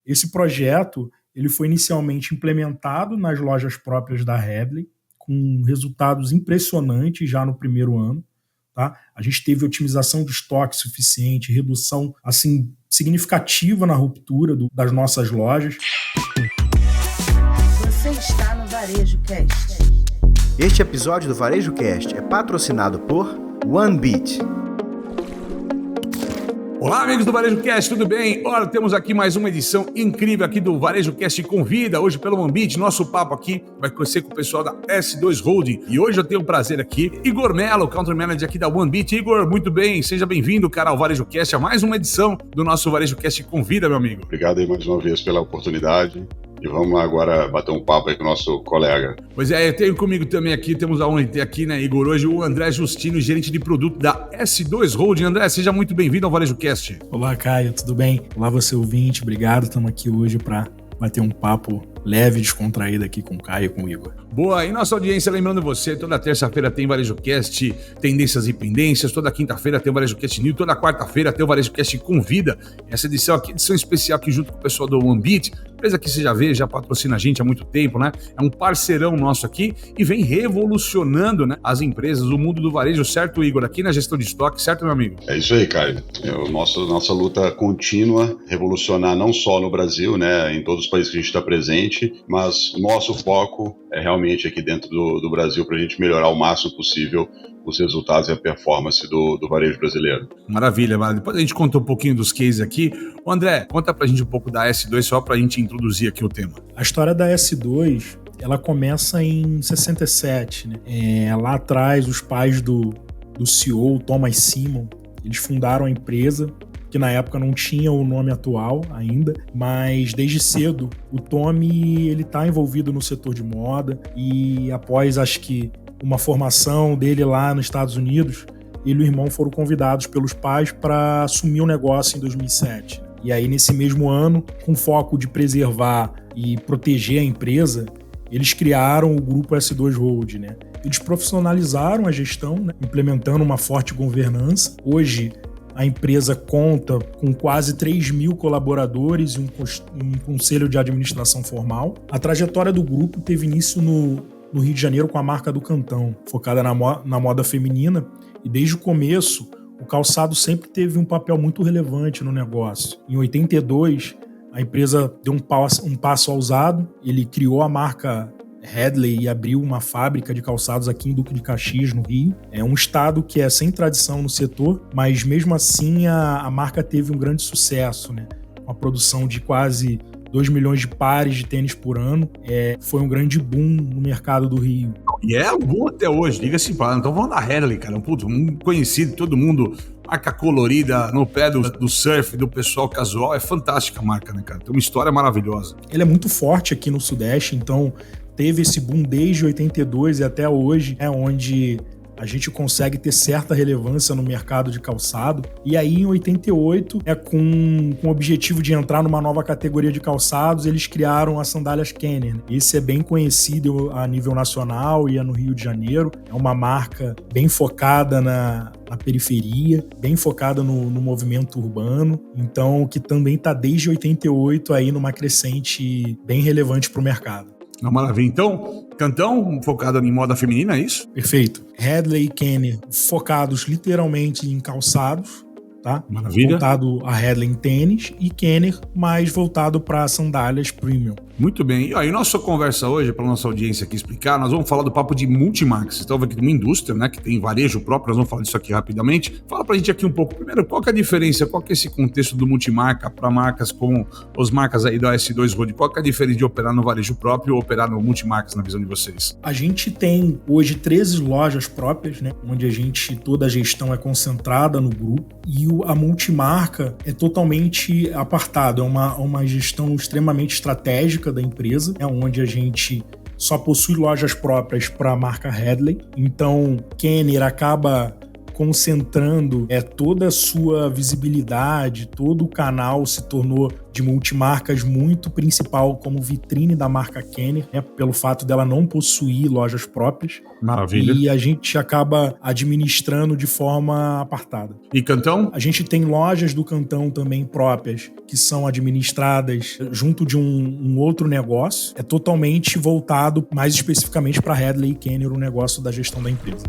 Esse projeto ele foi inicialmente implementado nas lojas próprias da Hadley, com resultados impressionantes já no primeiro ano. Tá? A gente teve otimização de estoque suficiente, redução assim, significativa na ruptura das nossas lojas. Você está no Varejo Cast. Este episódio do Varejo Cast é patrocinado por OneBeat. Olá, amigos do Varejo Cast, tudo bem? Olha, temos aqui mais uma edição incrível aqui do Varejo Cast Convida, hoje pelo OneBeat. Nosso papo aqui vai conhecer com o pessoal da S2 Holding. E hoje eu tenho o prazer aqui, Igor Mello, Country Manager aqui da OneBeat. Igor, muito bem, seja bem-vindo, cara, ao Varejo Cast, a mais uma edição do nosso Varejo Cast Convida, meu amigo. Obrigado aí mais uma vez pela oportunidade. E vamos agora bater um papo aí com o nosso colega. Pois é, eu tenho comigo também aqui, temos a honra de ter aqui, né, Igor, hoje o André Justino, gerente de produto da S2 Holding. André, seja muito bem-vindo ao Varejo Cast. Olá, Caio, tudo bem? Olá, você ouvinte, obrigado, estamos aqui hoje para bater um papo leve e descontraído aqui com o Caio e com o Igor. Boa, e nossa audiência, lembrando você, toda terça-feira tem Varejo Cast, Tendências e Pendências, toda quinta-feira tem o Varejo Cast New, toda quarta-feira tem o Varejo Cast Convida. Essa edição aqui, edição especial aqui junto com o pessoal do OneBeat, empresa que você já vê, já patrocina a gente há muito tempo, né? É um parceirão nosso aqui e vem revolucionando, né, as empresas, o mundo do varejo, certo, Igor? Aqui na gestão de estoque, certo, meu amigo? É isso aí, Caio. Nossa luta contínua, revolucionar não só no Brasil, né, em todos os países que a gente está presente, mas o nosso foco é realmente aqui dentro do Brasil para a gente melhorar o máximo possível os resultados e a performance do varejo brasileiro. Maravilha, depois a gente conta um pouquinho dos cases aqui. O André, conta pra gente um pouco da S2 só pra gente introduzir aqui o tema. A história da S2, ela começa em 67, né? Lá atrás, os pais do CEO, Thomas Simon, eles fundaram a empresa, que na época não tinha o nome atual ainda, mas desde cedo o Tommy ele tá envolvido no setor de moda e após, acho que, uma formação dele lá nos Estados Unidos, ele e o irmão foram convidados pelos pais para assumir o negócio em 2007. E aí, nesse mesmo ano, com foco de preservar e proteger a empresa, eles criaram o grupo S2 Holding, né? Eles profissionalizaram a gestão, né, implementando uma forte governança. Hoje, a empresa conta com quase 3 mil colaboradores e um conselho de administração formal. A trajetória do grupo teve início no Rio de Janeiro com a marca do Cantão, focada na moda feminina, e desde o começo o calçado sempre teve um papel muito relevante no negócio. Em 82, a empresa deu um passo ousado, ele criou a marca Hadley e abriu uma fábrica de calçados aqui em Duque de Caxias, no Rio. É um estado que é sem tradição no setor, mas mesmo assim a marca teve um grande sucesso, né? Com a produção de quase 2 milhões de pares de tênis por ano. Foi um grande boom no mercado do Rio. E é um boom até hoje, diga-se para. Então vamos da Hadley, cara. Um conhecido, todo mundo, marca colorida no pé do surf, do pessoal casual. É fantástica a marca, né, cara? Tem uma história maravilhosa. Ele é muito forte aqui no Sudeste, então teve esse boom desde 82 e até hoje, onde a gente consegue ter certa relevância no mercado de calçado. E aí, em 88, com o objetivo de entrar numa nova categoria de calçados, eles criaram as sandálias Kenner. Esse é bem conhecido a nível nacional e é no Rio de Janeiro. É uma marca bem focada na periferia, bem focada no movimento urbano. Então, que também está desde 88 aí numa crescente bem relevante para o mercado. Uma maravilha. Então, Cantão focado em moda feminina, é isso? Perfeito. Hadley e Kenner focados literalmente em calçados, tá? Maravilha. Voltado a Hadley em tênis e Kenner mais voltado para sandálias premium. Muito bem. E aí, nossa conversa hoje, para nossa audiência aqui explicar, nós vamos falar do papo de multimarcas. Vocês estão vendo que tem uma indústria, né, que tem varejo próprio, nós vamos falar disso aqui rapidamente. Fala pra gente aqui um pouco, primeiro, qual que é a diferença, qual que é esse contexto do multimarca para marcas como as marcas aí da S2 Holding? Qual que é a diferença de operar no varejo próprio ou operar no multimarcas, na visão de vocês? A gente tem hoje 13 lojas próprias, né, onde toda a gestão é concentrada no grupo, e a multimarca é totalmente apartado, é uma gestão extremamente estratégica da empresa, onde a gente só possui lojas próprias para a marca Hadley. Então, Kenner acaba concentrando toda a sua visibilidade, todo o canal se tornou de multimarcas muito principal como vitrine da marca Kenner, pelo fato dela não possuir lojas próprias. Maravilha. E a gente acaba administrando de forma apartada. E Cantão? A gente tem lojas do Cantão também próprias, que são administradas junto de um outro negócio. É totalmente voltado mais especificamente para Headley e Kenner, o negócio da gestão da empresa.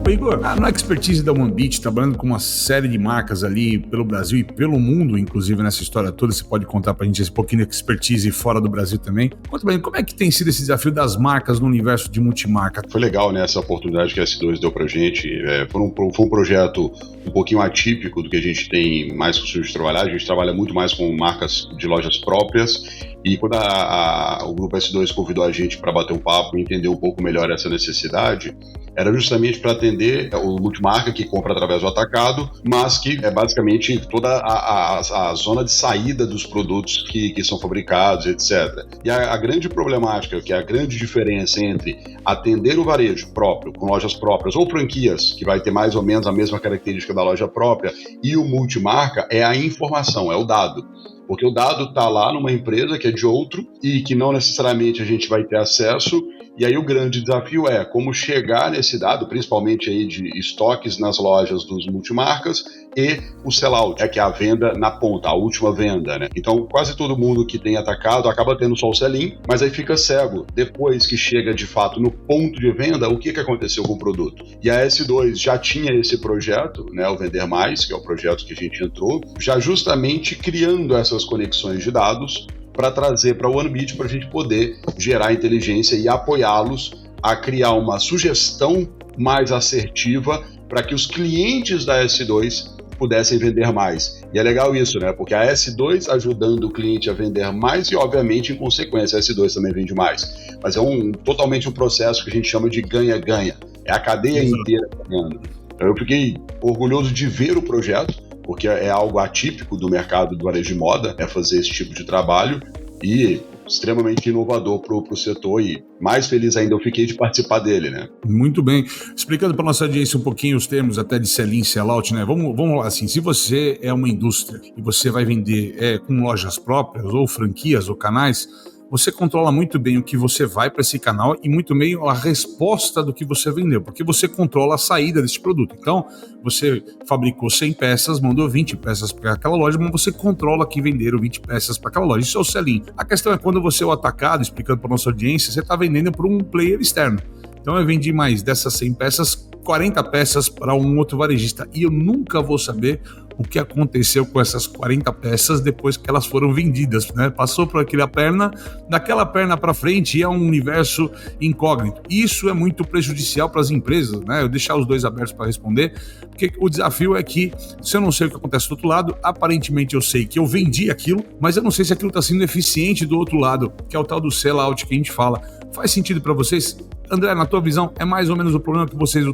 Igor, na expertise da OneBeat, trabalhando com uma série de marcas ali pelo Brasil e pelo mundo, inclusive nessa história toda, você pode contar pra gente esse pouquinho de expertise fora do Brasil também. Conta pra gente, como é que tem sido esse desafio das marcas no universo de multimarca? Foi legal, né, essa oportunidade que a S2 deu pra gente. Foi um projeto um pouquinho atípico do que a gente tem mais costume de trabalhar. A gente trabalha muito mais com marcas de lojas próprias. E quando o Grupo S2 convidou a gente para bater um papo e entender um pouco melhor essa necessidade, era justamente para atender o multimarca que compra através do atacado, mas que é basicamente toda a zona de saída dos produtos que são fabricados, etc. E a grande problemática, que é a grande diferença entre atender o varejo próprio, com lojas próprias, ou franquias, que vai ter mais ou menos a mesma característica da loja própria, e o multimarca, é a informação, é o dado. Porque o dado está lá numa empresa que é de outro e que não necessariamente a gente vai ter acesso. E aí o grande desafio é como chegar nesse dado, principalmente aí de estoques nas lojas dos multimarcas e o sellout, que é a venda na ponta, a última venda, né? Então quase todo mundo que tem atacado acaba tendo só o sell-in, mas aí fica cego. Depois que chega de fato no ponto de venda, o que aconteceu com o produto? E a S2 já tinha esse projeto, né, o Vender Mais, que é o projeto que a gente entrou, já justamente criando essas conexões de dados para trazer para o OneBeat para a gente poder gerar inteligência e apoiá-los a criar uma sugestão mais assertiva para que os clientes da S2 pudessem vender mais. E é legal isso, né? Porque a S2 ajudando o cliente a vender mais e, obviamente, em consequência, a S2 também vende mais. Mas é totalmente um processo que a gente chama de ganha-ganha. É a cadeia inteira ganhando. Então, eu fiquei orgulhoso de ver o projeto, porque é algo atípico do mercado do varejo de moda, fazer esse tipo de trabalho e extremamente inovador para o setor e mais feliz ainda eu fiquei de participar dele, né? Muito bem. Explicando para nossa audiência um pouquinho os termos até de sell-in, sell-out, né? Vamos lá, assim, se você é uma indústria e você vai vender com lojas próprias ou franquias ou canais, você controla muito bem o que você vai para esse canal e muito bem a resposta do que você vendeu, porque você controla a saída desse produto. Então, você fabricou 100 peças, mandou 20 peças para aquela loja, mas você controla que venderam 20 peças para aquela loja. Isso é o sell-in. A questão é quando você é o atacado, explicando para nossa audiência, você está vendendo para um player externo. Então, eu vendi mais dessas 100 peças, 40 peças para um outro varejista e eu nunca vou saber o que aconteceu com essas 40 peças depois que elas foram vendidas, né? Passou por aquela perna, daquela perna para frente é um universo incógnito. Isso é muito prejudicial para as empresas, né? Eu deixar os dois abertos para responder, porque o desafio é que se eu não sei o que acontece do outro lado, aparentemente eu sei que eu vendi aquilo, mas eu não sei se aquilo está sendo eficiente do outro lado, que é o tal do sell-out que a gente fala. Faz sentido para vocês? André, na tua visão, é mais ou menos o problema que vocês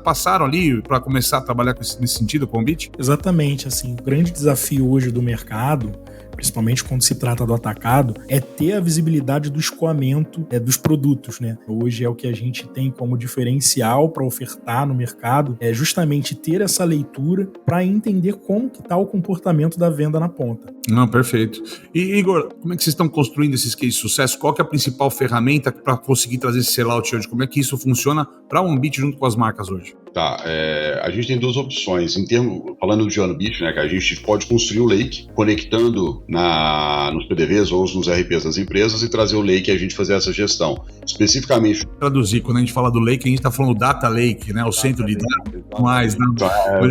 passaram ali para começar a trabalhar nesse sentido com o OneBeat? Exatamente, assim, o grande desafio hoje do mercado, principalmente quando se trata do atacado, é ter a visibilidade do escoamento dos produtos, né? Hoje é o que a gente tem como diferencial para ofertar no mercado, é justamente ter essa leitura para entender como que está o comportamento da venda na ponta. Não, perfeito. E Igor, como é que vocês estão construindo esses cases de sucesso? Qual que é a principal ferramenta para conseguir trazer esse sellout hoje? Como é que isso funciona para o OneBeat junto com as marcas hoje? Tá, a gente tem duas opções. Falando de OneBeat, né, que a gente pode construir o lake conectando nos PDVs ou nos RPs das empresas e trazer o lake e a gente fazer essa gestão. Especificamente... Traduzir, quando a gente fala do lake, a gente está falando do data lake, né, o centro de dados, mas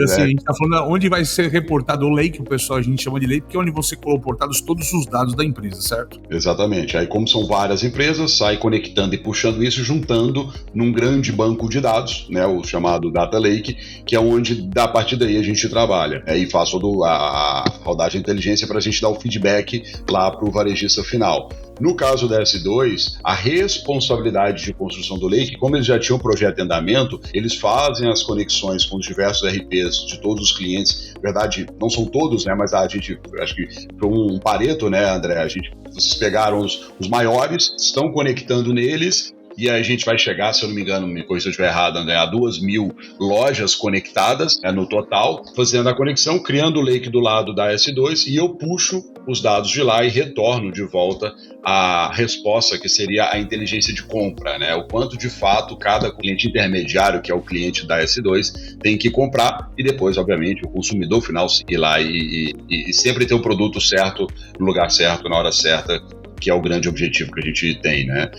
assim, a gente está falando onde vai ser reportado o lake, o pessoal a gente chama de lake, porque é onde vão ser reportados todos os dados da empresa, certo? Exatamente. Aí como são várias empresas, sai conectando e puxando isso, juntando num grande banco de dados, né, o chamado Data Lake, que é onde, a partir daí, a gente trabalha. E faz toda a rodagem de inteligência para a gente dar o feedback lá para o varejista final. No caso da S2, a responsabilidade de construção do Lake, como eles já tinham um projeto em andamento, eles fazem as conexões com os diversos RPs de todos os clientes. Na verdade, não são todos, né? Mas a gente, acho que foi um pareto, né, André? Vocês pegaram os maiores, estão conectando neles e a gente vai chegar, se eu não me engano, me corrija se eu estiver errado, André, a 2.000 lojas conectadas, no total, fazendo a conexão, criando o lake do lado da S2, e eu puxo os dados de lá e retorno de volta a resposta, que seria a inteligência de compra, né? O quanto de fato cada cliente intermediário, que é o cliente da S2, tem que comprar, e depois, obviamente, o consumidor final ir lá e sempre ter o produto certo, no lugar certo, na hora certa, que é o grande objetivo que a gente tem, né?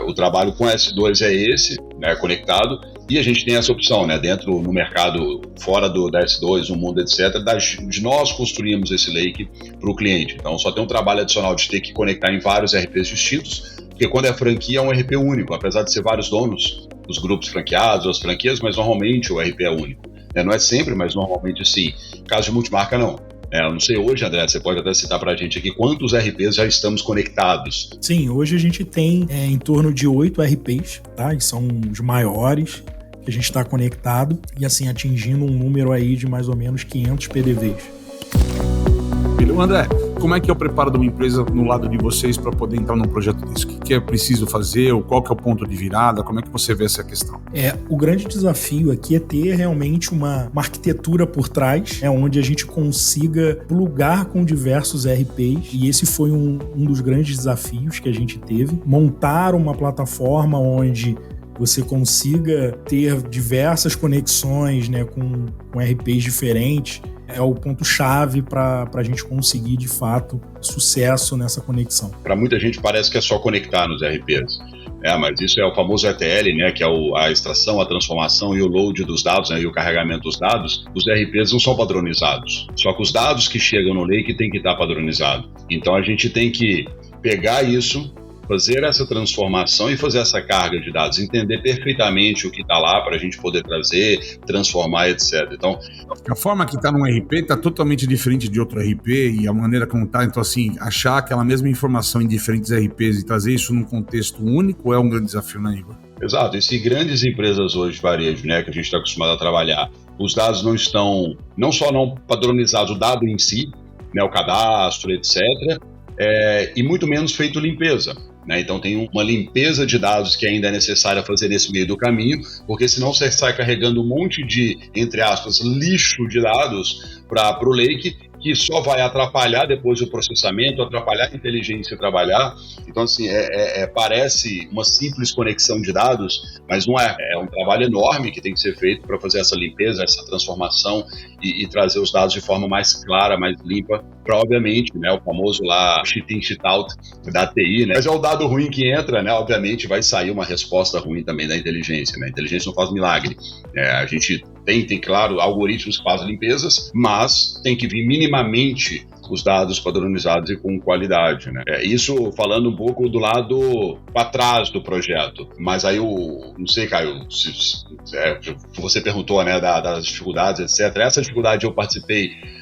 O trabalho com S2 é esse, né, conectado, e a gente tem essa opção, né, dentro no mercado, fora da S2, no mundo, etc., de nós construirmos esse lake para o cliente. Então, só tem um trabalho adicional de ter que conectar em vários RPs distintos, porque quando é franquia é um RP único, apesar de ser vários donos, os grupos franqueados, as franquias, mas normalmente o RP é único. Não é sempre, mas normalmente sim. Caso de multimarca, não. Eu não sei hoje, André, você pode até citar para a gente aqui quantos RPs já estamos conectados. Sim, hoje a gente tem em torno de 8 RPs, tá? E são os maiores que a gente está conectado, e assim atingindo um número aí de mais ou menos 500 PDVs. André, como é que é o preparo de uma empresa no lado de vocês para poder entrar num projeto desse? O que é preciso fazer? Ou qual que é o ponto de virada? Como é que você vê essa questão? O grande desafio aqui é ter realmente uma arquitetura por trás, onde a gente consiga plugar com diversos RPs, e esse foi um dos grandes desafios que a gente teve. Montar uma plataforma onde você consiga ter diversas conexões, né, com RPs diferentes, é o ponto-chave para a gente conseguir, de fato, sucesso nessa conexão. Para muita gente parece que é só conectar nos RPs, mas isso é o famoso ETL, né, que é a extração, a transformação e o load dos dados, né, e o carregamento dos dados. Os RPs não são padronizados, só que os dados que chegam no lake têm que estar padronizados. Então a gente tem que pegar isso, fazer essa transformação e fazer essa carga de dados, entender perfeitamente o que está lá para a gente poder trazer, transformar, etc. Então, a forma que está num RP está totalmente diferente de outro RP, e a maneira como está, então assim, achar aquela mesma informação em diferentes RPs e trazer isso num contexto único é um grande desafio, né, Igor? Exato, e se grandes empresas hoje de varejo, né, que a gente está acostumado a trabalhar, os dados não estão, não só não padronizados, o dado em si, né, o cadastro, etc., e muito menos feito limpeza. Então tem uma limpeza de dados que ainda é necessária fazer nesse meio do caminho, porque senão você sai carregando um monte de, entre aspas, lixo de dados para o lake, que só vai atrapalhar depois o processamento, atrapalhar a inteligência trabalhar. Então, assim, parece uma simples conexão de dados, mas não é. É um trabalho enorme que tem que ser feito para fazer essa limpeza, essa transformação e trazer os dados de forma mais clara, mais limpa, para, obviamente, né, o famoso lá cheat in, cheat out da TI, né? Mas é o dado ruim que entra, né? Obviamente vai sair uma resposta ruim também da inteligência, né? A inteligência não faz milagre. A gente tem, claro, algoritmos que fazem limpezas, mas tem que vir minimamente os dados padronizados e com qualidade, né? Isso falando um pouco do lado para trás do projeto. Mas aí, não sei, Caio, você perguntou, né, das dificuldades, etc. Essa dificuldade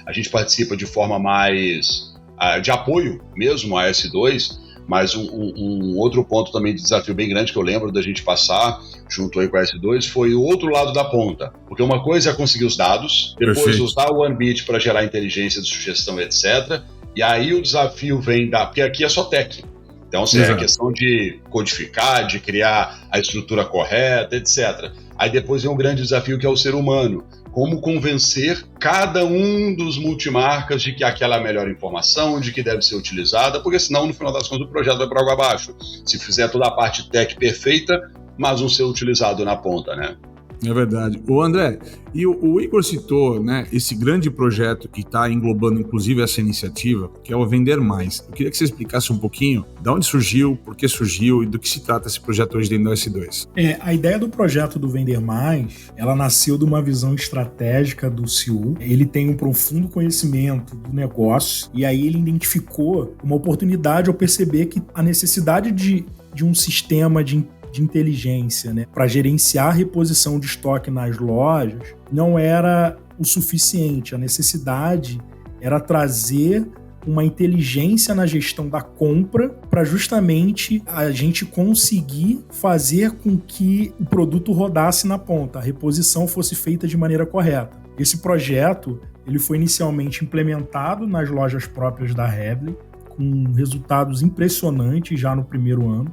a gente participa de forma mais de apoio mesmo à S2, mas um outro ponto também de desafio bem grande que eu lembro da gente passar junto aí com a S2 foi o outro lado da ponta. Porque uma coisa é conseguir os dados, depois Perfeito. Usar o OneBit para gerar inteligência de sugestão, etc. E aí o desafio vem porque aqui é só tech. Então, é questão de codificar, de criar a estrutura correta, etc. Aí depois vem um grande desafio que é o ser humano. Como convencer cada um dos multimarcas de que aquela é a melhor informação, de que deve ser utilizada, porque senão, no final das contas, o projeto vai para água abaixo. Se fizer toda a parte tech perfeita, mas não ser utilizado na ponta, né? É verdade. O André, e o Igor citou, né, esse grande projeto que está englobando inclusive essa iniciativa, que é o Vender Mais. Eu queria que você explicasse um pouquinho de onde surgiu, por que surgiu e do que se trata esse projeto hoje dentro da S2. A ideia do projeto do Vender Mais, ela nasceu de uma visão estratégica do CEO. Ele tem um profundo conhecimento do negócio e aí ele identificou uma oportunidade ao perceber que a necessidade de um sistema de inteligência, né, para gerenciar a reposição de estoque nas lojas não era o suficiente. A necessidade era trazer uma inteligência na gestão da compra para justamente a gente conseguir fazer com que o produto rodasse na ponta, a reposição fosse feita de maneira correta. Esse projeto ele foi inicialmente implementado nas lojas próprias da Rebley, com resultados impressionantes já no primeiro ano.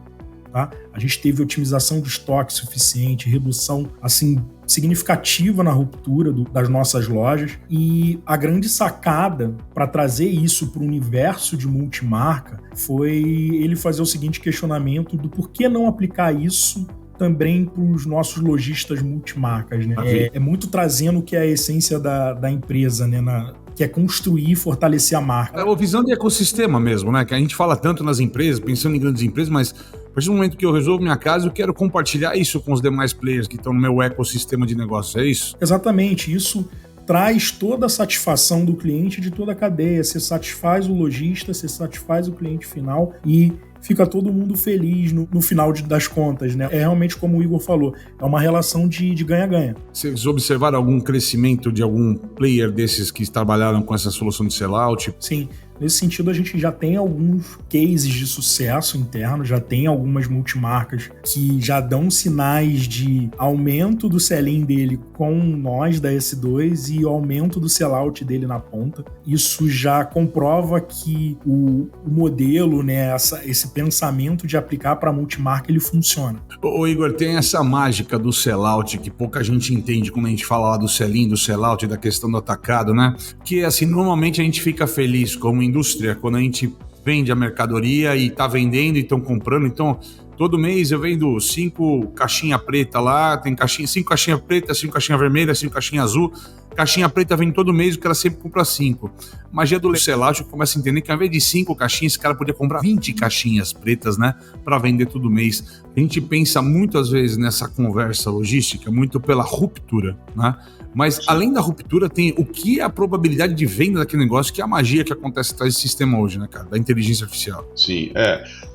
tá? A gente teve otimização do estoque suficiente, redução, assim, significativa na ruptura das nossas lojas, e a grande sacada para trazer isso para o universo de multimarca foi ele fazer o seguinte questionamento do por que não aplicar isso também para os nossos lojistas multimarcas, né? É muito trazendo o que é a essência da empresa, né? Que é construir e fortalecer a marca. É uma visão de ecossistema mesmo, né? Que a gente fala tanto nas empresas, pensando em grandes empresas, mas a partir do momento que eu resolvo minha casa, eu quero compartilhar isso com os demais players que estão no meu ecossistema de negócio, é isso? Exatamente, isso traz toda a satisfação do cliente de toda a cadeia. Você satisfaz o lojista, você satisfaz o cliente final e fica todo mundo feliz no final das contas, né? É realmente como o Igor falou, é uma relação de ganha-ganha. Vocês observaram algum crescimento de algum player desses que trabalharam com essa solução de sellout? Sim. Nesse sentido, a gente já tem alguns cases de sucesso interno, já tem algumas multimarcas que já dão sinais de aumento do sell-in dele com nós da S2 e aumento do sellout dele na ponta. Isso já comprova que o modelo, né, esse pensamento de aplicar para multimarca, ele funciona. Ô Igor, tem essa mágica do sellout que pouca gente entende quando a gente fala lá do sell-in, do sellout, da questão do atacado, né? Que assim, normalmente a gente fica feliz como indústria quando a gente vende a mercadoria e tá vendendo e estão comprando. Então, todo mês eu vendo 5 caixinhas preta lá, tem 5 caixinhas preta, 5 caixinhas vermelhas, 5 caixinhas azul. Caixinha preta vem todo mês, o cara sempre compra 5. Magia do sellout, eu começo a entender que ao invés de 5 caixinhas, esse cara podia comprar 20 caixinhas pretas, né? Para vender todo mês. A gente pensa muitas vezes nessa conversa logística, muito pela ruptura, né? Mas além da ruptura, tem o que é a probabilidade de venda daquele negócio, que é a magia que acontece atrás desse sistema hoje, né, cara? Da inteligência artificial. Sim,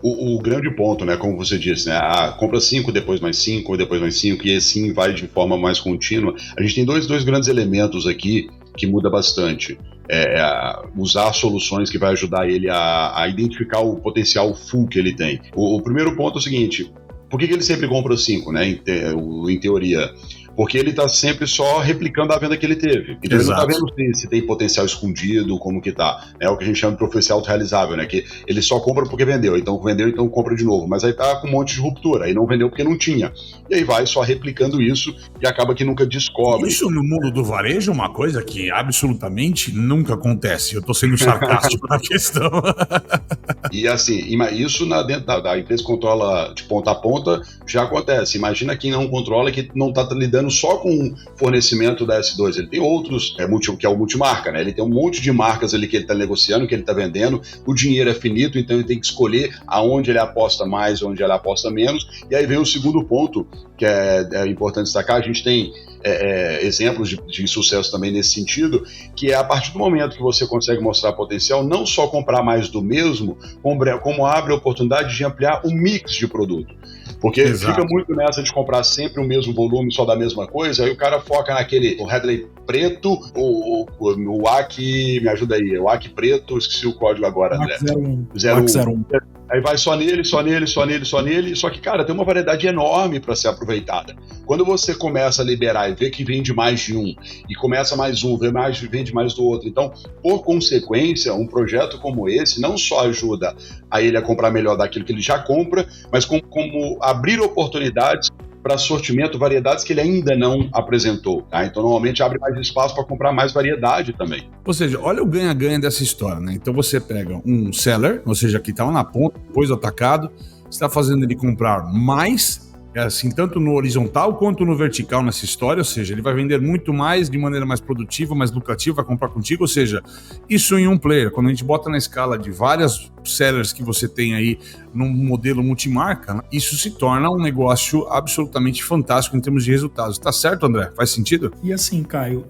o grande ponto, né, como você disse, né, compra 5, depois mais 5, depois mais 5, e assim vai de forma mais contínua. A gente tem dois grandes elementos aqui que muda bastante. Usar soluções que vai ajudar ele a identificar o potencial full que ele tem. O primeiro ponto é o seguinte: por que ele sempre compra 5, né, em teoria? Porque ele está sempre só replicando a venda que ele teve. Então Exato. Ele não está vendo se tem potencial escondido, como que tá. É o que a gente chama de profecia autorrealizável, né? Que ele só compra porque vendeu. Então compra de novo. Mas aí tá com um monte de ruptura. Aí não vendeu porque não tinha. E aí vai só replicando isso e acaba que nunca descobre. Isso no mundo do varejo é uma coisa que absolutamente nunca acontece. Eu tô sendo sarcástico na questão. E assim, isso dentro da empresa que controla de ponta a ponta já acontece. Imagina quem não controla, que não tá lidando só com o fornecimento da S2, ele tem outros, que é o multimarca, né? Ele tem um monte de marcas ali que ele está negociando, que ele está vendendo, o dinheiro é finito, então ele tem que escolher aonde ele aposta mais, onde ele aposta menos, e aí vem o segundo ponto, que é importante destacar, a gente tem exemplos de sucesso também nesse sentido, que é a partir do momento que você consegue mostrar potencial, não só comprar mais do mesmo, como abre a oportunidade de ampliar o mix de produto. Porque Exato. Fica muito nessa de comprar sempre o mesmo volume, só da mesma coisa, aí o cara foca o Headley preto, o WAC, me ajuda aí, o WAC preto, esqueci o código agora, André. 01. Aí vai só nele, só que, cara, tem uma variedade enorme para ser aproveitada. Quando você começa a liberar e vê que vende mais de um, e começa mais um, vende mais do outro, então, por consequência, um projeto como esse não só ajuda a ele a comprar melhor daquilo que ele já compra, mas como abrir oportunidades para sortimento, variedades que ele ainda não apresentou, tá? Então, normalmente, abre mais espaço para comprar mais variedade também. Ou seja, olha o ganha-ganha dessa história, né? Então, você pega um seller, ou seja, que está lá na ponta, depois do atacado, você está fazendo ele comprar mais, assim, tanto no horizontal quanto no vertical nessa história, ou seja, ele vai vender muito mais, de maneira mais produtiva, mais lucrativa, vai comprar contigo, ou seja, isso em um player. Quando a gente bota na escala de várias sellers que você tem aí num modelo multimarca, isso se torna um negócio absolutamente fantástico em termos de resultados. Tá certo, André? Faz sentido? E assim, Caio,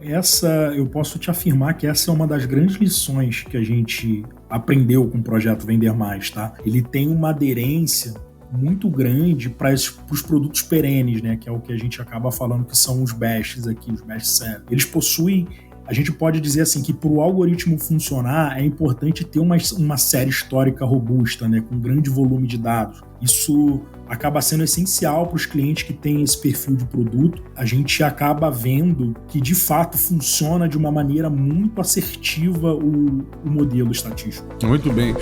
eu posso te afirmar que essa é uma das grandes lições que a gente aprendeu com o projeto Vender Mais, tá? Ele tem uma aderência muito grande para os produtos perenes, né? Que é o que a gente acaba falando que são os BESTs aqui, os best sellers. Eles possuem, a gente pode dizer assim, que para o algoritmo funcionar é importante ter uma série histórica robusta, né? Com grande volume de dados. Isso acaba sendo essencial para os clientes que têm esse perfil de produto. A gente acaba vendo que, de fato, funciona de uma maneira muito assertiva o modelo estatístico. Muito bem.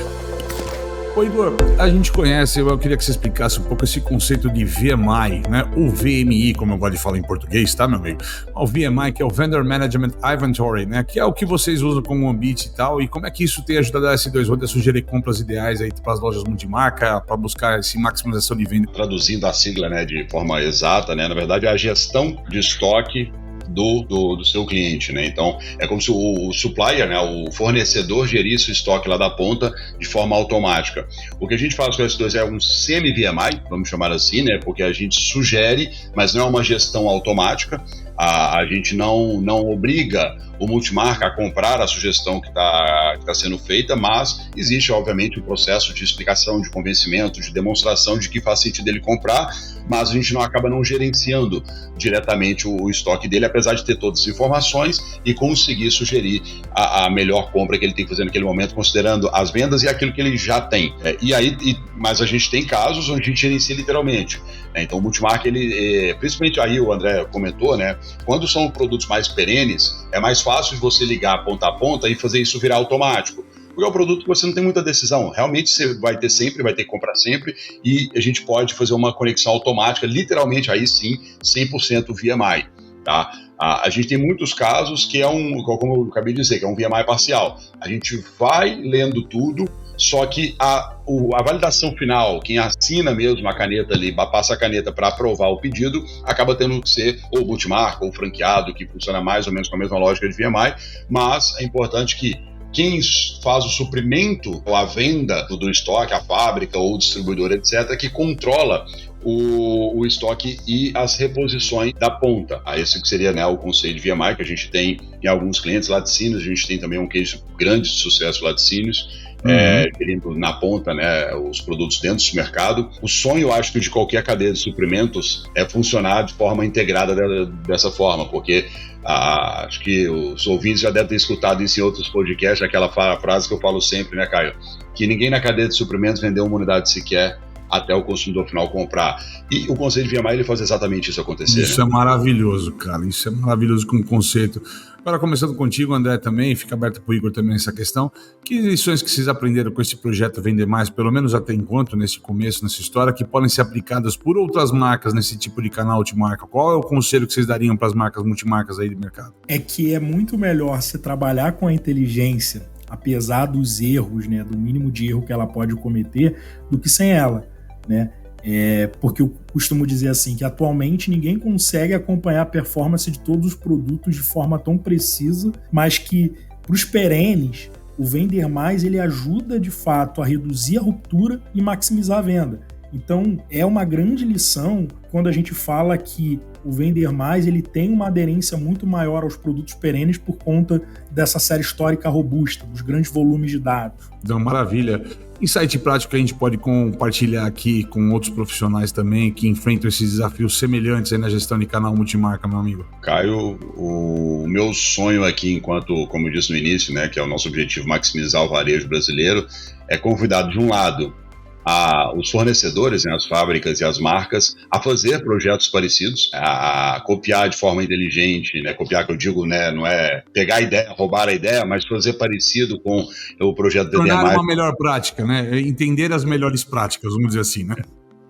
Ô Igor, a gente conhece, eu queria que você explicasse um pouco esse conceito de VMI, né? O VMI, como eu gosto de falar em português, tá, meu amigo? O VMI, que é o Vendor Management Inventory, né? Que é o que vocês usam como Ambit e tal, e como é que isso tem ajudado a S2 a sugerir compras ideais aí para as lojas multimarca, para buscar essa maximização de venda? Traduzindo a sigla, né, de forma exata, né, na verdade é a gestão de estoque do seu cliente, né? Então, é como se o supplier, né, o fornecedor gerisse o estoque lá da ponta de forma automática. O que a gente faz com o S2 é um semi-VMI, vamos chamar assim, né? Porque a gente sugere, mas não é uma gestão automática. A gente não obriga o multimarca a comprar a sugestão que tá sendo feita, mas existe, obviamente, um processo de explicação, de convencimento, de demonstração de que faz sentido ele comprar, mas a gente acaba não gerenciando diretamente o estoque dele, apesar de ter todas as informações e conseguir sugerir a melhor compra que ele tem que fazer naquele momento, considerando as vendas e aquilo que ele já tem. Mas a gente tem casos onde a gente gerencia literalmente. Então o multimarca, principalmente aí o André comentou, né? Quando são produtos mais perenes, é mais fácil de você ligar ponta a ponta e fazer isso virar automático. Porque é um produto que você não tem muita decisão. Realmente você vai ter que comprar sempre, e a gente pode fazer uma conexão automática, literalmente aí sim, 100% VMI. Tá? A gente tem muitos casos que como eu acabei de dizer, que é um VMI parcial. A gente vai lendo tudo, só que a validação final, quem assina mesmo a caneta ali, passa a caneta para aprovar o pedido, acaba tendo que ser ou multimarca ou franqueado, que funciona mais ou menos com a mesma lógica de VMI, mas é importante que quem faz o suprimento ou a venda do estoque, a fábrica ou o distribuidor, etc., que controla o estoque e as reposições da ponta. Esse que seria, né, o conceito de VMI que a gente tem em alguns clientes. Laticínios, a gente tem também um case grande de sucesso laticínios, querendo na ponta, né, os produtos dentro do mercado. O sonho, acho que, de qualquer cadeia de suprimentos é funcionar de forma integrada dessa forma, porque acho que os ouvintes já devem ter escutado isso em outros podcasts, aquela frase que eu falo sempre, né, Caio? Que ninguém na cadeia de suprimentos vendeu uma unidade sequer até o consumidor final comprar. E o conceito de VMI, ele faz exatamente isso acontecer. Isso, né? É maravilhoso, cara. Isso é maravilhoso como conceito. Agora, começando contigo, André, também, fica aberto para o Igor também essa questão. Que lições que vocês aprenderam com esse projeto Vender Mais, pelo menos até enquanto, nesse começo, nessa história, que podem ser aplicadas por outras marcas nesse tipo de canal multimarca? Qual é o conselho que vocês dariam para as marcas multimarcas aí do mercado? É que é muito melhor você trabalhar com a inteligência, apesar dos erros, né, do mínimo de erro que ela pode cometer, do que sem ela, né? Porque eu costumo dizer assim, que atualmente ninguém consegue acompanhar a performance de todos os produtos de forma tão precisa, mas que para os perenes, o Vender Mais, ele ajuda de fato a reduzir a ruptura e maximizar a venda. Então é uma grande lição quando a gente fala que o Vender Mais, ele tem uma aderência muito maior aos produtos perenes por conta dessa série histórica robusta, dos grandes volumes de dados. Então, maravilha. Insight prático que a gente pode compartilhar aqui com outros profissionais também que enfrentam esses desafios semelhantes aí na gestão de canal multimarca, meu amigo? Caio, o meu sonho aqui, enquanto, como eu disse no início, né, que é o nosso objetivo, maximizar o varejo brasileiro, é convidar de um lado os fornecedores, né, as fábricas e as marcas a fazer projetos parecidos, a copiar de forma inteligente, né, copiar que eu digo, né, não é pegar a ideia, roubar a ideia, mas fazer parecido com o projeto da tornar uma melhor prática, né? Entender as melhores práticas, vamos dizer assim, né?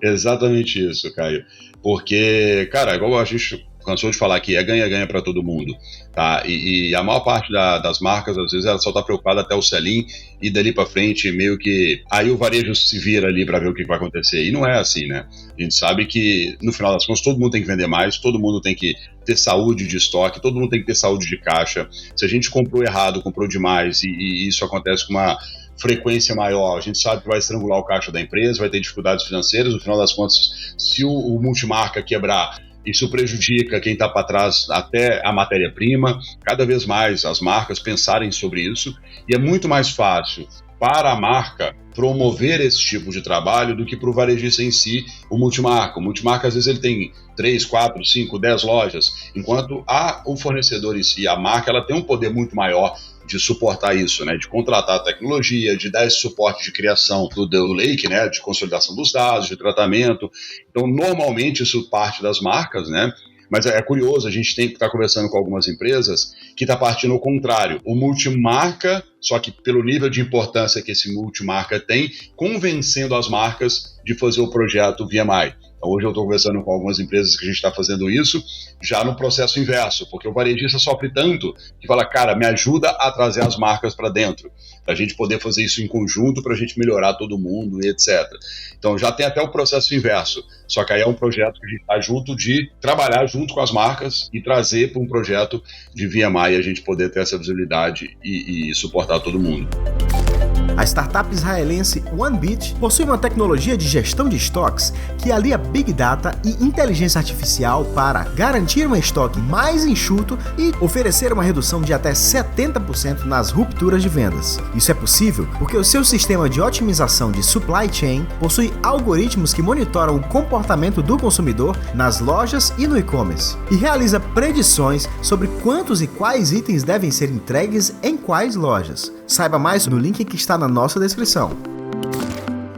Exatamente isso, Caio. Porque, cara, igual a gente cansou de falar que é ganha-ganha para todo mundo, tá? E a maior parte das marcas, às vezes, ela só tá preocupada até o sell-in e dali para frente, meio que aí o varejo se vira ali para ver o que vai acontecer. E não é assim, né? A gente sabe que, no final das contas, todo mundo tem que vender mais, todo mundo tem que ter saúde de estoque, todo mundo tem que ter saúde de caixa. Se a gente comprou errado, comprou demais e isso acontece com uma frequência maior, a gente sabe que vai estrangular o caixa da empresa, vai ter dificuldades financeiras. No final das contas, se o multimarca quebrar, isso prejudica quem está para trás, até a matéria-prima. Cada vez mais as marcas pensarem sobre isso, e é muito mais fácil para a marca promover esse tipo de trabalho do que para o varejista em si, o multimarca. O multimarca, às vezes, ele tem 3, 4, 5, 10 lojas, enquanto o fornecedor em si, a marca, ela tem um poder muito maior de suportar isso, né, de contratar a tecnologia, de dar esse suporte de criação do lake, né, de consolidação dos dados, de tratamento. Então, normalmente, isso parte das marcas, né, Mas é curioso, a gente tem que estar conversando com algumas empresas que está partindo ao contrário. O multimarca, só que pelo nível de importância que esse multimarca tem, convencendo as marcas de fazer o projeto VMI. Então, hoje eu estou conversando com algumas empresas que a gente está fazendo isso já no processo inverso, porque o varejista sofre tanto que fala, cara, me ajuda a trazer as marcas para dentro, para a gente poder fazer isso em conjunto, para a gente melhorar todo mundo e etc. Então já tem até o processo inverso, só que aí é um projeto que a gente está junto de trabalhar junto com as marcas e trazer para um projeto de VMI a gente poder ter essa visibilidade e suportar todo mundo. A startup israelense OneBit possui uma tecnologia de gestão de estoques que alia Big Data e inteligência artificial para garantir um estoque mais enxuto e oferecer uma redução de até 70% nas rupturas de vendas. Isso é possível porque o seu sistema de otimização de supply chain possui algoritmos que monitoram o comportamento do consumidor nas lojas e no e-commerce e realiza predições sobre quantos e quais itens devem ser entregues em quais lojas. Saiba mais no link que está na nossa descrição.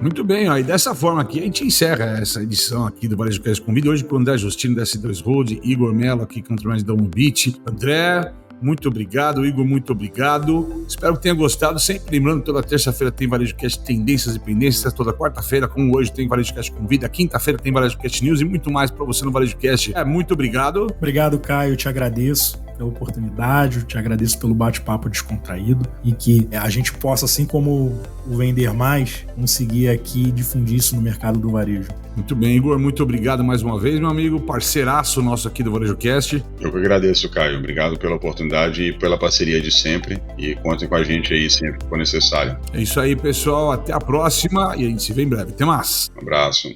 Muito bem, ó, e dessa forma aqui a gente encerra essa edição aqui do Varejo Cast Convida, hoje com o André Justino da S2 Road, Igor Mello aqui, Country Manager da OneBit. André, muito obrigado, Igor, muito obrigado. Espero que tenha gostado. Sempre lembrando, toda terça-feira tem Varejo Cast Tendências e Pendências, toda quarta-feira, como hoje, tem Varejo Cast Convida, quinta-feira tem Varejo Cast News e muito mais para você no Varejo Cast. Muito obrigado. Obrigado, Caio, eu te agradeço pela oportunidade, eu te agradeço pelo bate-papo descontraído e que a gente possa, assim como o Vender Mais, conseguir aqui difundir isso no mercado do varejo. Muito bem, Igor, muito obrigado mais uma vez, meu amigo, parceiraço nosso aqui do Varejo Cast. Eu que agradeço, Caio. Obrigado pela oportunidade e pela parceria de sempre e contem com a gente aí sempre que for necessário. É isso aí, pessoal, até a próxima e a gente se vê em breve. Até mais. Um abraço.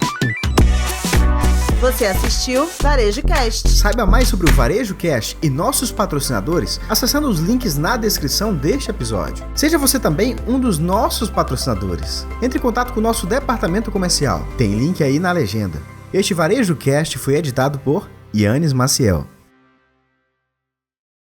Você assistiu Varejo Cast. Saiba mais sobre o Varejo Cast e nossos patrocinadores acessando os links na descrição deste episódio. Seja você também um dos nossos patrocinadores. Entre em contato com o nosso departamento comercial. Tem link aí na legenda. Este Varejo Cast foi editado por Yannis Maciel.